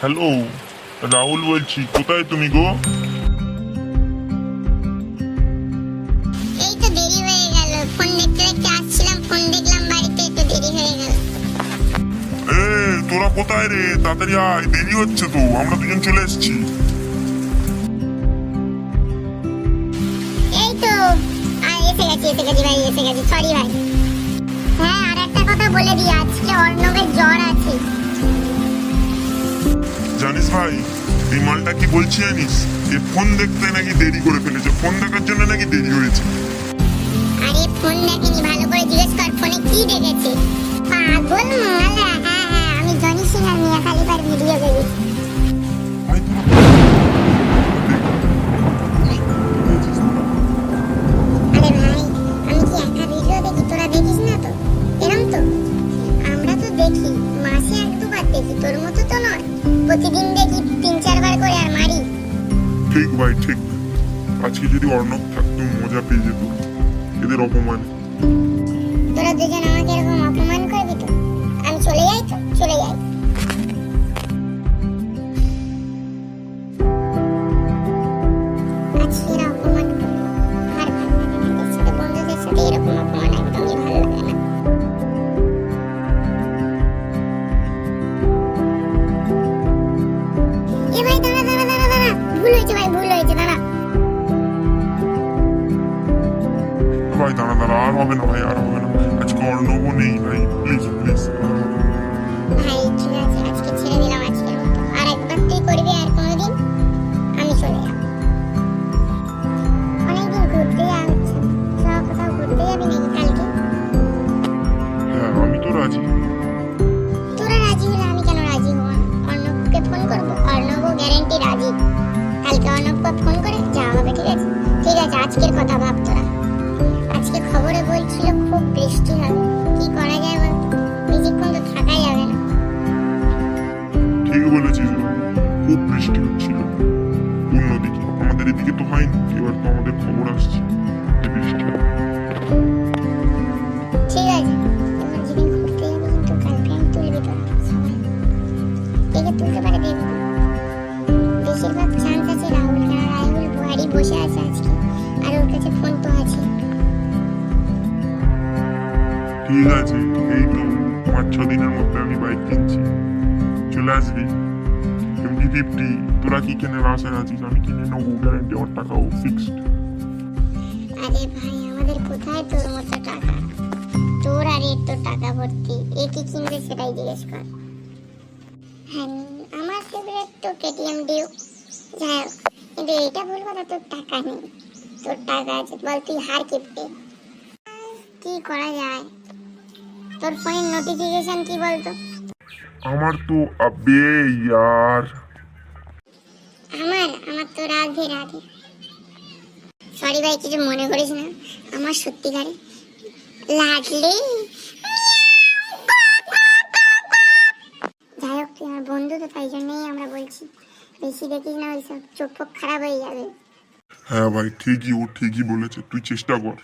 Hello, Rahul বলছি। কোথায় তুমি গো? এই তো দেরি হয়ে গেল, ফোন দেখতে দেখতে আসছিলাম, ফোন দেখলাম বাড়িতে, একটু দেরি হয়ে গেল। তোরা কোথায় রে? তাড়াতাড়ি আয়, দেরি হচ্ছে তো। আমরা দুজন চলে এসেছি। এই তো এসে গেছি ভাই, এসে গেছি। সরি ভাই। হ্যাঁ, আর একটা কথা বলে দিই, আজকে অর্ণবের জ্বর আছে। জানিস ভাই, এই মালটা কি বলছি জানিস? এ ফোন দেখতে নাকি দেরি করে ফেলেছে, ফোন দেখার জন্য নাকি দেরি হয়েছে। আরে ফোন দেখেনি, ভালো করে জিজ্ঞেস কর ফোনে কি দেখেছে। পাগল মালা। হ্যাঁ হ্যাঁ, আমি জনি সিং আর মিয়া খালিফার ভিডিও দেখেছি। ভাই আরে ভাই, আমি কি একা ভিডিও দেখি, তোরা দেখিস না তো? এরম তো আমরা তো দেখি, মাসে এক দুবার দেখি, তোর মতো তো নয় প্রতিদিন দেখি 3-4 বার করে আর মারি। ঠিক ভাই ঠিক। আজকে যদি অর্ণব থাকতো মজা পেয়ে যেত এদের অপমানে। তোরা দুজন আমাকে এরকম অপমান করবি তো? আমি চলে যাই তো, চলে যাই। আজকে এরা অপমান করবে, আর ভালো লাগে না। এদের সাথে, বন্ধুদের সাথে এরকম অপমান একদমই ভালো লাগে না। এ ভাই দাঁড়া দাঁড়া দাঁড়া দাঁড়া, ভুল হয়েছে ভাই, ভুল হয়েছে, দাঁড়া। ভাই দাঁড়া দাঁড়া, আর হবে না ভাই, আর হবে না। আজকে অর্ণবও নেই ভাই, প্লিজ প্লিজ। ভাই ঠিক আছে, আজকে ছেড়ে দিলাম আজকের মতো। আর একবার তুই করবি আর কোনোদিন, আমি চলে যাব। অনেকদিন ঘুরতে যাওয়া হচ্ছে, চল কোথাও ঘুরতে যাবি নাকি কালকে? হ্যাঁ আমি তো রাজি। তোরা রাজি হলে আমি কেন রাজি হব না? অর্ণবকে ফোন করবো, অর্ণবও গ্যারেন্টি রাজি। কালকে অর্ণবকে ফোন করে যাওয়া হবে, ঠিক আছে? ঠিক আছে, আজকের কথা ভাব তোরা। আজকে খবরে বলছিল খুব বৃষ্টি হবে, কি করা যায় বল? বেশিক্ষণ তো থাকা যাবে না। ঠিক বলেছিস ভাই, খুব বৃষ্টি হচ্ছিল অন্যদিকে, আমাদের এদিকে তো হয়নি। এবার তো আমাদের খবর আসছে যে বৃষ্টি হবে। ঠিক আছে, এবার যেদিন ঘুরতে যাবি কিন্তু গার্লফ্রেন্ড তুলবি তোরা সবাই। দেখে তুলতে পারে দেখবি। বেশিরভাগ চান্স আছে রাহুল, কারণ রাহুল বাড়ি বসে আছে আজকে, আর ওর কাছে ফোন তো আছে। ঠিক আছে, এই তো 5-6 দিনের মধ্যে আমি বাইক কিনছি, চলে আসবি। 50-50, তোরা কি কেনার আশা আছিস? আমি কিনে নেবো, গ্যারান্টি। আমার টাকাও ফিক্সড। আরে ভাই, আমাদের কোথায় তোর মতো টাকা? তোর আর এর তো টাকা ভর্তি, এ কি কিনবে সেটাই জিজ্ঞেস কর। হ্যাঁ, আমার ফেভারিট তো কেটিএম ডিউক। যাই হোক, কিন্তু এটা ভুল কথা, তোর টাকা নেই। তোর টাকা আছে, বল তুই হার কিপটে। কি করা যায়? তোর ফোনের নোটিফিকেশন কি বলতো? আমার তো আবে ইয়ার। আমার তো রাধে রাধে। সরি ভাই, কিছু মনে করিস না, আমার সত্যিকারে লাগলে। যাই হোক, তুই আমার বন্ধু তো, তাই জন্যই আমরা বলছি, বেশি দেখিস না ওইসব, চোখ ফোক খারাপ হয়ে যাবে। হ্যাঁ ভাই ঠিকই, ও ঠিকই বলেছে, তুই চেষ্টা কর।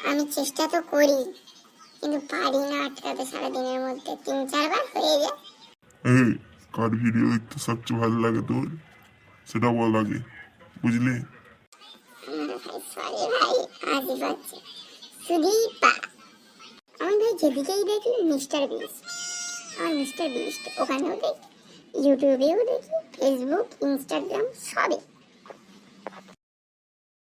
আমি চেষ্টা তো করি, কিন্তু পারি না আটকাতে। সারাদিনের মধ্যে 3-4 বার হয়ে যায়। এই, কার ভিডিও দেখতে সবচেয়ে ভালো লাগে তোর, সেটা বল আগে, বুঝলি? সরি ভাই, হাসি পাচ্ছে। সুদীপা। আমি ভাই যেদিকেই দেখি মিস্টার বিস্ট, আমার মিস্টার বিস্ট। ওখানেও দেখি, ইউটিউবেও দেখি, ফেসবুক, ইনস্টাগ্রাম সবে।